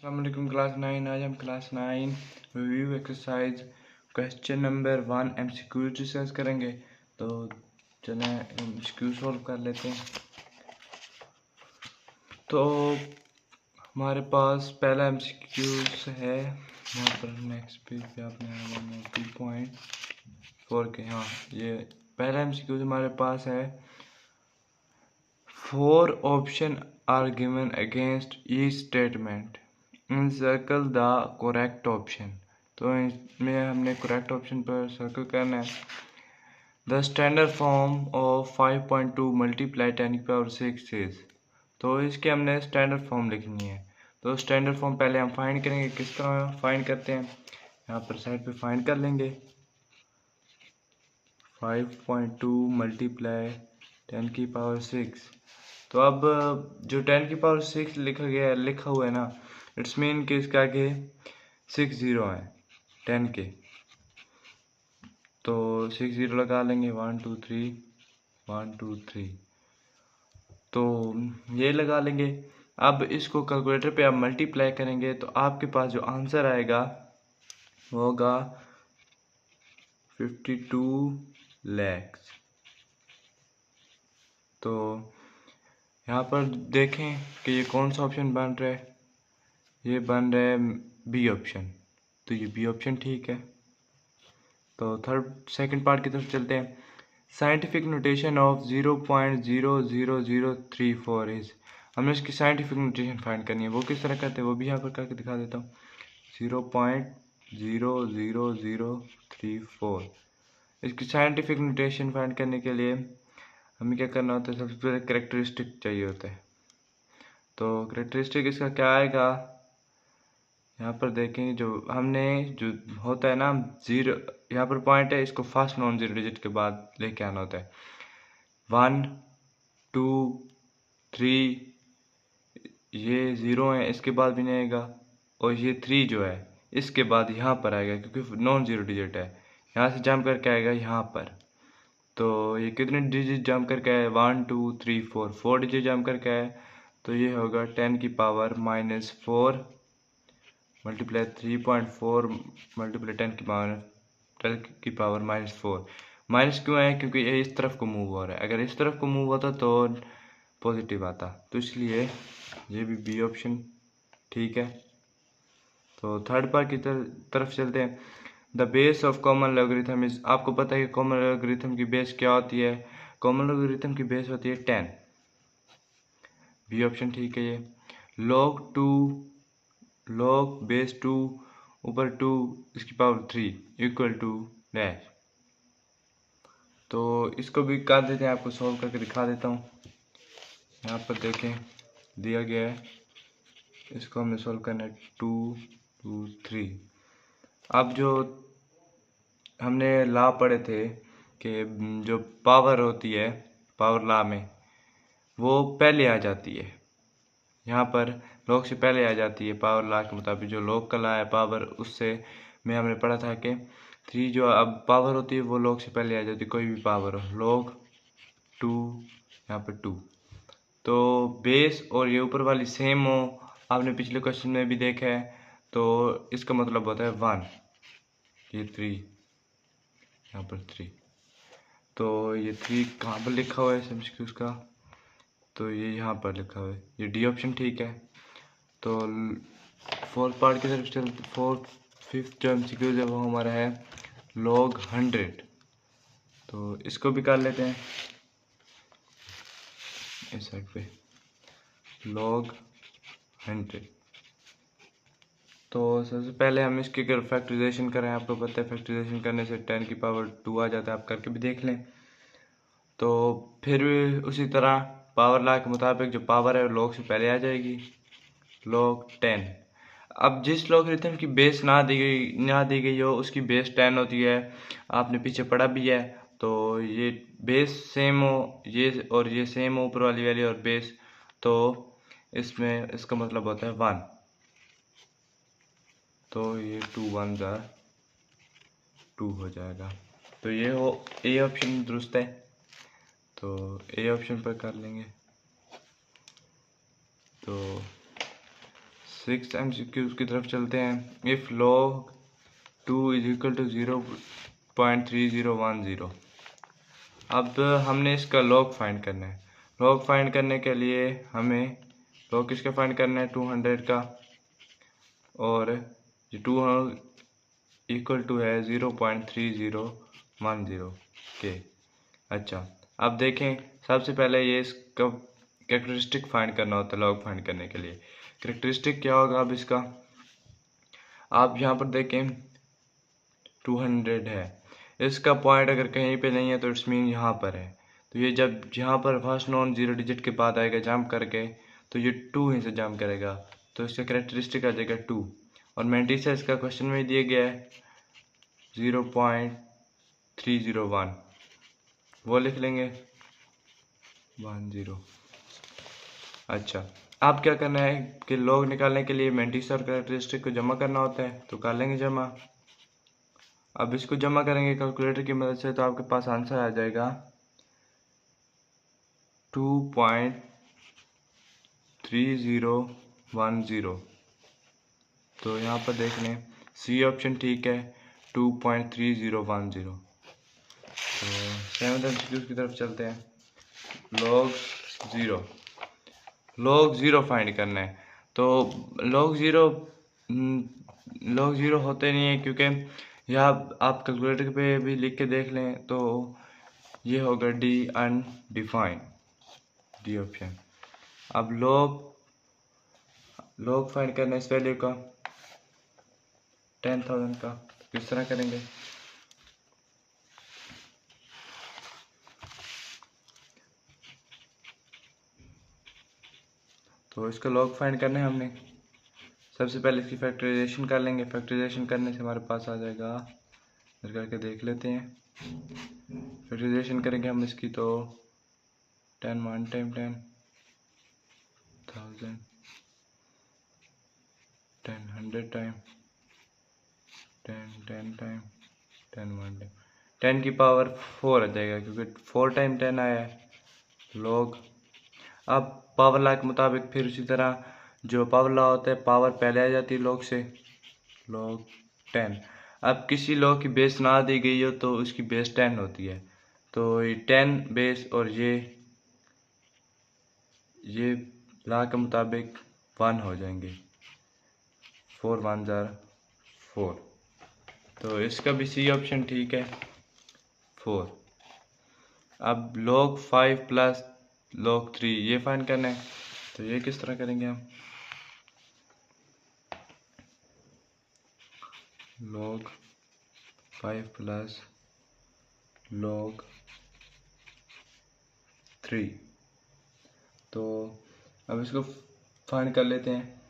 अस्सलामुअलैकुम क्लास 9। आज हम class 9 review exercise question number 1 MCQ discuss करेंगे। तो चलें MCQ सॉल्व कर लेते हैं। तो हमारे पास पहला MCQ है यहाँ पर नेक्स्ट पेज पे आपने 2.4 के। हाँ, ये पहला MCQ हमारे पास है 4 option are given against each statement circle the correct option. तो इसमें हमने करेक्ट ऑप्शन पर सर्कल करना है। The standard form of 5.2 multiply 10 की पावर 6 इज। तो इसके हमने स्टैंडर्ड फॉर्म लिखनी है। तो स्टैंडर्ड फॉर्म पहले हम फाइंड करेंगे। किस तरह फाइंड करते हैं, यहाँ पर साइड पे फाइंड कर लेंगे। 5.2 मल्टीप्लाई 10 की पावर 6। तो अब जो 10 की पावर 6 लिखा हुआ है ना, इट्स मीन कि इसके आगे 6 जीरो है 10 के। तो 6 जीरो लगा लेंगे, 1 2 3 1 2 3। तो ये लगा लेंगे। अब इसको कैलकुलेटर पे आप मल्टीप्लाई करेंगे तो आपके पास जो आंसर आएगा वो होगा 52 लाख। तो यहाँ पर देखें कि ये कौन सा ऑप्शन बन रहा है। ये बन रहा है बी ऑप्शन। तो ये बी ऑप्शन ठीक है। तो सेकंड पार्ट की तरफ चलते हैं। Scientific notation of 0.00034 is. हमें इसकी साइंटिफिक नोटेशन फाइंड करनी है। वो किस तरह करते हैं वो भी यहाँ पर करके दिखा देता हूँ। 0.00034 इसकी साइंटिफिक नोटेशन फाइंड करने के लिए हमें क्या करना होता है, सबसे पहले करेक्टरिस्टिक चाहिए होता है। तो करेक्टरिस्टिक इसका क्या आएगा, यहाँ पर देखें जो होता है ना जीरो, यहाँ पर पॉइंट है, इसको फर्स्ट नॉन जीरो डिजिट के बाद लेके आना होता है। 1 2 3 ये जीरो है, इसके बाद भी नहीं आएगा। और ये 3 जो है इसके बाद यहाँ पर आएगा क्योंकि नॉन जीरो डिजिट है। यहाँ से जंप करके आएगा यहाँ पर। तो ये कितने डिजिट जंप करके आए, 1 2 3 4 डिजिट जंप करके आए। तो ये होगा 10 की पावर -4 मल्टीप्लाई 3.4 मल्टीप्लाई 10 की पावर -4। माइनस क्यों है, क्योंकि ये इस तरफ को मूव हो रहा है। अगर इस तरफ को मूव होता तो पॉजिटिव आता, तो इसलिए ये भी बी ऑप्शन ठीक है। तो थर्ड पार्ट की तरफ चलते हैं। The base of common logarithm is. आपको पता है कि कॉमन लॉगरिथम की बेस क्या होती है। कॉमन लॉगरिथम की बेस होती है 10। बी ऑप्शन ठीक है। ये log बेस 2 ऊपर 2 इसकी पावर 3 इक्वल टू डैश। तो इसको भी कर देते हैं, आपको सॉल्व करके दिखा देता हूँ। यहाँ पर देखें दिया गया है, इसको हमें सॉल्व करना है 2 2 3। अब जो हमने लॉ पढ़े थे कि जो पावर होती है पावर लॉ में वो पहले आ जाती है, यहाँ पर लॉग से पहले आ जाती है। पावर लॉ के मुताबिक जो लॉग का लॉ है पावर, उससे में हमने पढ़ा था कि 3 जो अब पावर होती है वो लॉग से पहले आ जाती है। कोई भी पावर हो, log 2 यहाँ पर 2। तो बेस और ये ऊपर वाली सेम हो, आपने पिछले क्वेश्चन में भी देखा है, तो इसका मतलब होता है 1। ये 3 यहाँ पर 3। तो ये 3 कहाँ पर लिखा हुआ है MCQ का, तो ये यहाँ पर लिखा हुआ है। ये डी ऑप्शन ठीक है। तो फोर्थ पार्ट की तरफ चलते, फिफ्थ जो MCQ है वो हमारा है log 100। तो इसको भी कर लेते हैं इस साइड पे log 100। तो सबसे पहले हम इसकी अगर फैक्टराइजेशन करें, आपको पता है फैक्टराइजेशन करने से 10 की पावर 2 आ जाता है। आप करके भी देख लें। तो फिर उसी तरह पावर लॉ के मुताबिक जो पावर है log से पहले आ जाएगी, log 10। अब जिस लॉगरिथम की बेस ना दी गई हो उसकी बेस 10 होती है, आपने पीछे पढ़ा भी है। तो ये बेस सेम हो, ये और ये सेम हो, ऊपर वाली वैल्यू और बेस, तो इसमें इसका मतलब होता है 1। तो ये 2 1 2 हो जाएगा। तो ये हो ए ऑप्शन दुरुस्त है। तो ए ऑप्शन पर कर लेंगे। तो 6 MCQs की तरफ चलते हैं। If log 2 is equal to 0.3010। अब हमने इसका log फाइंड करना है। log फाइंड करने के लिए हमें log किसका फाइंड करना है, 200 का, और ये 2 इक्वल टू है 0.3010 के। अच्छा, अब देखें, सबसे पहले ये इसका कैरेक्टरिस्टिक फाइंड करना होता है log फाइंड करने के लिए। कैरेक्टरिस्टिक क्या होगा अब इसका, आप यहाँ पर देखें 200 है, इसका पॉइंट अगर कहीं पे नहीं है तो इट्स मीन यहाँ पर है। तो ये जब यहाँ पर फर्स्ट नॉन जीरो डिजिट के बाद आएगा जंप करके, तो ये 2 ही से जंप करेगा, तो इसका कैरेक्टरिस्टिक आ जाएगा 2। और मैंटिसा इसका क्वेश्चन में दिया गया है 0.301, वो लिख लेंगे 10। अच्छा, अब क्या करना है कि log निकालने के लिए मैंटिसा और कैरेक्टरिस्टिक को जमा करना होता है, तो कर लेंगे जमा। अब इसको जमा करेंगे कैलकुलेटर की मदद से, तो आपके पास आंसर आ जाएगा 2.3010। तो यहाँ पर देख लें, सी ऑप्शन ठीक है, 2.3010। तो 7th MCQ की तरफ चलते हैं। log 0 फाइंड करना है। तो log 0 होते नहीं है, क्योंकि यहाँ आप कैलकुलेटर पे भी लिख के देख लें तो ये होगा डी अनडिफाइंड, डी ऑप्शन। अब log फाइंड करना है इस वैल्यू का 10,000 का, किस तरह करेंगे, तो इसका log फाइंड करना है हमने। सबसे पहले इसकी फैक्टराइजेशन कर लेंगे। फैक्टराइजेशन करने से हमारे पास आ जाएगा, इधर करके देख लेते हैं। फैक्टराइजेशन करेंगे हम इसकी, तो 10 1 टाइम 10 1000 10 100 टाइम 10 10 टाइम 10 1 टाइम 10 की पावर 4 आ जाएगा, क्योंकि 4 टाइम 10 आया है log। अब पावर लॉ के मुताबिक फिर उसी तरह जो पावर लॉ होता है, पावर पहले आ जाती है log से, log 10। अब किसी log की बेस ना दी गई हो तो उसकी बेस 10 होती है, तो ये 10 बेस और ये लॉ के मुताबिक 1 हो जाएंगे, 4 1 4। तो इसका भी सी ऑप्शन ठीक है, 4। अब log 5 प्लस log 3 ये फाइंड करना है, तो ये किस तरह करेंगे हम, log 5 प्लस log 3। तो अब इसको फाइंड कर लेते हैं।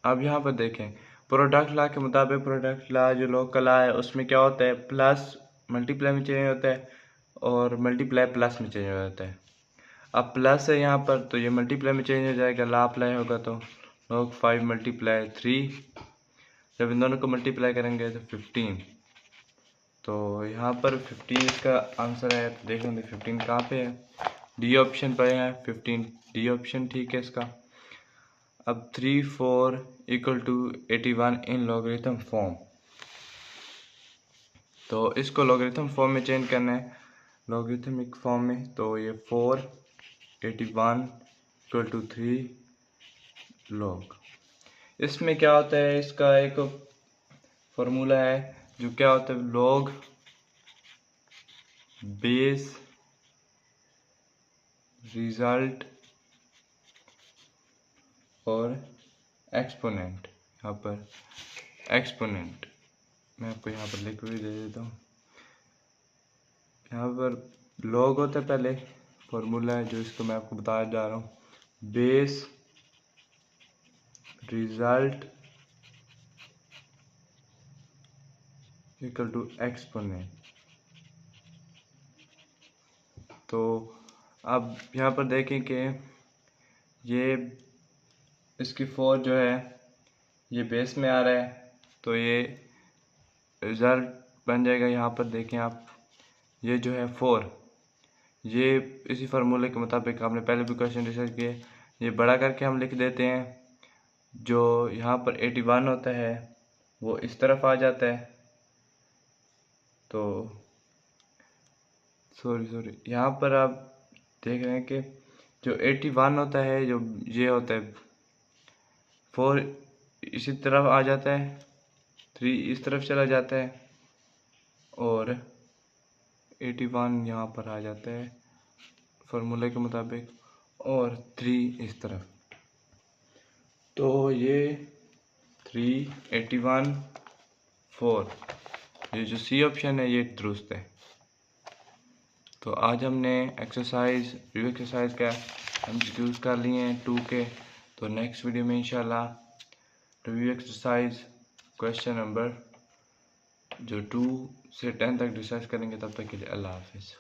अब यहाँ पर देखें, प्रोडक्ट लॉ के मुताबिक, प्रोडक्ट लॉ जो log का लॉ है उसमें क्या होता है, प्लस मल्टीप्लाई में चेंज होता है और मल्टीप्लाई प्लस में चेंज हो जाता है। अब प्लस है यहाँ पर, तो ये मल्टीप्लाई में चेंज हो जाएगा, लॉ अप्लाई होगा, तो log 5 मल्टीप्लाई 3, जब इन दोनों को मल्टीप्लाई करेंगे तो 15। तो यहाँ पर 15 इसका आंसर है, तो देख लेंगे 15 कहाँ पे है, डी ऑप्शन पर है 15, डी ऑप्शन ठीक है इसका। अब 3 4 equal to 81 in logarithm form, तो इसको लॉगरिथम फॉर्म में चेंज करना है, लॉगरिथमिक फॉर्म में। तो ये 4 81 इक्वल टू 3 log। इसमें क्या होता है, इसका एक फार्मूला है जो क्या होता है, log बेस रिजल्ट और एक्सपोनेंट। यहाँ पर एक्सपोनेंट मैं आपको यहाँ पर लिख भी दे देता हूँ। यहाँ पर log होता है पहले, फार्मूला है जो इसको मैं आपको बताया जा रहा हूँ, base result equal to exponent. तो अब यहाँ पर देखें कि ये इसकी 4 जो है ये बेस में आ रहा है, तो ये रिज़ल्ट बन जाएगा। यहाँ पर देखें आप, ये जो है 4, ये इसी फार्मूले के मुताबिक आपने पहले भी क्वेश्चन डिस्कस किए, ये बड़ा करके हम लिख देते हैं। जो यहाँ पर 81 होता है वो इस तरफ आ जाता है। तो सॉरी यहाँ पर आप देख रहे हैं कि जो 81 होता है, जो ये होता है 4 इसी तरफ आ जाता है, 3 इस तरफ चला जाता है और 81 यहाँ पर आ जाता है फार्मूले के मुताबिक, और 3 इस तरफ। तो ये 3, 81, 4, ये जो सी ऑप्शन है ये दुरुस्त है। तो आज हमने रिव्यू एक्सरसाइज का एमसीक्यूज कर लिए हैं 2 के। तो नेक्स्ट वीडियो में इंशाल्लाह रिव्यू एक्सरसाइज क्वेश्चन नंबर जो 2 से 10 तक डिस्कस करेंगे। तब तक के लिए अल्लाह हाफिज़।